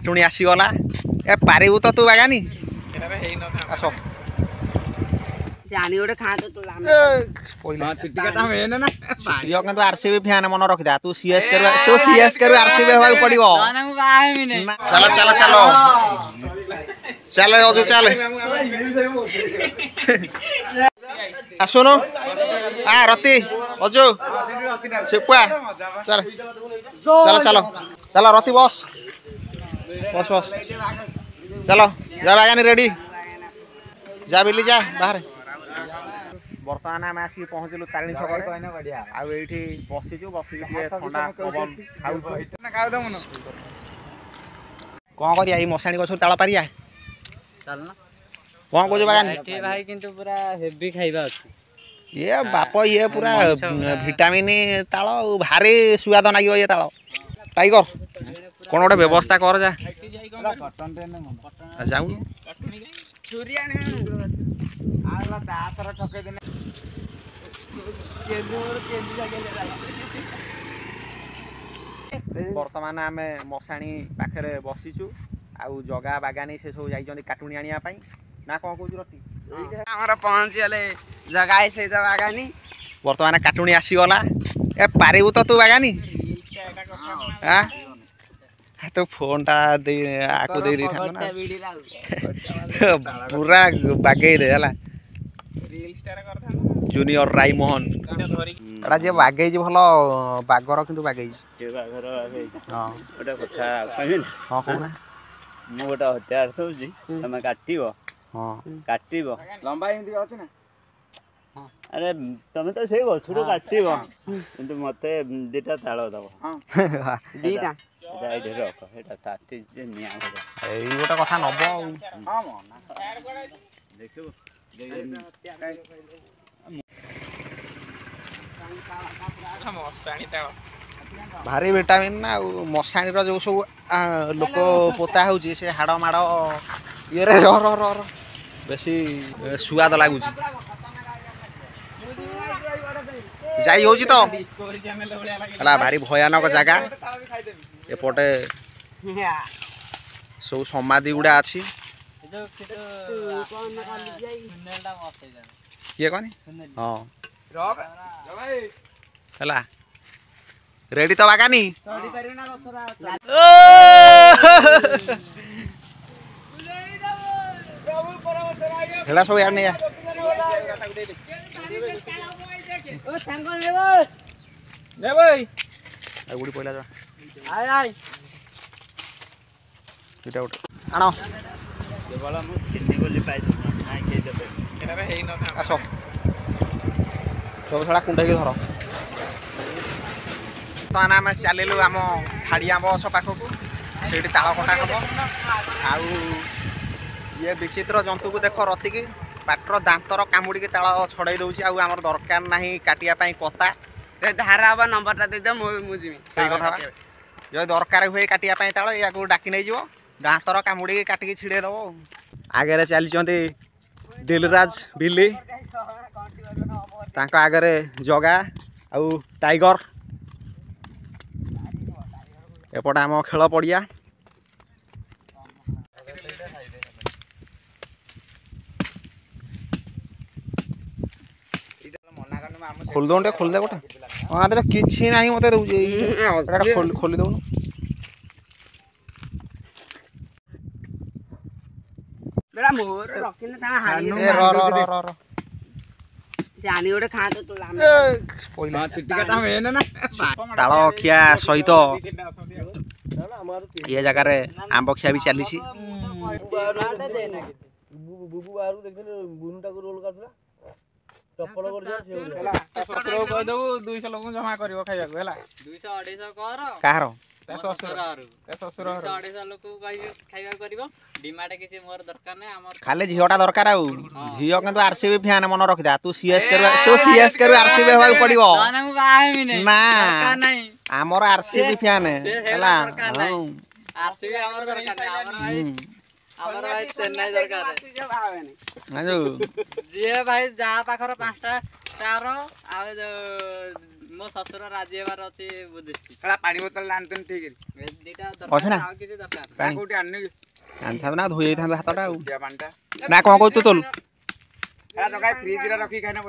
काटुणी आसीगला ए पारिबु तो तू बागानी आस जानी ओटे खा तो लाम पहिला चिट्टिकाटा मेन ना यो କିନ୍ତୁ आरसीबी फैन मन रखिदा तू सीएस करू आरसीबी होबाक पड़िबो चलो चलो चलो चल अजू चल आसुनु आ रति अजू सिपुआ चल चलो चलो चलो रति बस बस बस चलो जा बागानी रेडी जा बिली जा बाहर बर्तमान आम आसिक पहुँचलु तारिणी छक आठी बसीचु बसिक ठंडा पवन कौन करिया मशाणी गछ ताल पारिया कौन कौच बागानी भाई किंतु पूरा हेवी खाइबा अछि ये बाप ये पूरा विटामिन ताल भारी स्वाद नागियो ये ताल टाइगर कौन गोटे व्यवस्था कर जा जाऊन बर्तमान आम मशाणी पाखे बसीचु आउ जगा बागानी से सब जाइछन्ति काटुणी आनिया पई ना कौन कहू रति हमरा पहुंची गले जगह से बागानी बर्तमान काटुणी आसीगला ए पारिबु तो तू बागानी हां तो फोन टा दे आको दे थान पूरा बागेई दे हला रील स्टार करथान जूनियर रायमोहन एटा जे बागेई भलो बागर किंतु बागेई के बागर बागेई हां ओटा कथा कहबिन हां कोना मु ओटा हत्यार थौजी तमे काटिबो हां काटिबो लंबा हिंदी अछि ना अरे तमे तो सेई गछुरो काटिबो किंतु मते दिटा ताळ दबो हां दीटा राइडे रख एटा ताती जे निया हो एई गोटा कथा नबो हां मना देखिबो मशाणी ताळ भारी विटामिन ना मशाणी रो जो सब लोक पोता होची से हाड़ माड़ ये रे रो रो रो बेसी स्वाद लागुची जाई होची तो हला भारी भयानक जगह एपटे सब समाधि गुड़ा अच्छी किए कहनी हाँ हला रेडी तो बागानी हेला सब यार नहीं ओ सांगो लेबो ले भाई आ गुडी पहिला जा आय आय इटा उठ आनो केवल मु किन्नी बोली पाइ नाइ के देबे एटा रे हेइ न था आसो सब छड़ा कुंडे के धर तो आम चलू आम थाड़ी आंब गछ पाखक से ताल कटा हम आउ ये विचित्र जंतु को देख रतिकी पाटर दांतर कामुड़ी ताल छड़ाई दौची आमर दरकार नहीं काटिया कता धारा बा नंबरटा दे दे मु जिमी सही कथा जो दरकार हुए काटिया ताल या डाकी नहीं जीव दांतर कामुड़ी काटिकी छिड़े दब आगे चलते दिलराज बिल्ली तांको आगे जगा आउ टाइगर एपटे आम खेल पड़िया खोल दे खोल दे गोटे अनादे किछि नाही मते दउजे एटा खोली दउनु बेरा मोर रखिन ता हानी ए र जानी ओटे खा तो लाम पहिला चिट्टिकाटा मेन ना ताल खिया सहित ये जगह रे आंब खिया भी चली छि बुबु बारू देखले बुनुटा को रोल काटला चप्पल कर जा ता ससुर कह दउ 200 लोग जमा करिवो खाइया को हला 200 250 कर काहरो ता ससुर लोग खाइबा करिवो डिमांड किछि मोर दरकार नै हमर खाली झियोटा दरकार आउ झियो किंतु आरसीबी फैन मन रखिदा तू सीएस करू आरसीबी होबाक पड़िबो ना मु आमी नै ना दरकार नै हमर आरसीबी फैन हला आरसीबी हमर दरकार नै हमर भाई भाई चेन्नई दरकार है आजो जे भाई जा पाखर पांचटा स्टार आ ମୋ ଶ୍ୱଶୁର ରାଜି ହେବାର ଅଛି ବୁଝିଛି। ଏଟା ପାଣି ବୋତଲ ଆଣିଛନ୍ତି ଠିକ ଦିଟା ଅଛି ନା? ଦରକାର ଆଉ କିଛି ଦରକାର ନାହିଁ। ପାଣି କୋଉଠି ଆଣିନି କି ଆଣିଥାନ୍ତୁ ନା ଧୋଇ ଯାଇଥାନ୍ତୁ ହାତଟା ଆଉ ଦିଆ ପାଣିଟା ନା କ'ଣ କହୁଛୁ ତୋଲୁ ଏଟା ଜଗାଇ ଫ୍ରିଜରେ ରଖିକି ଖାଇନା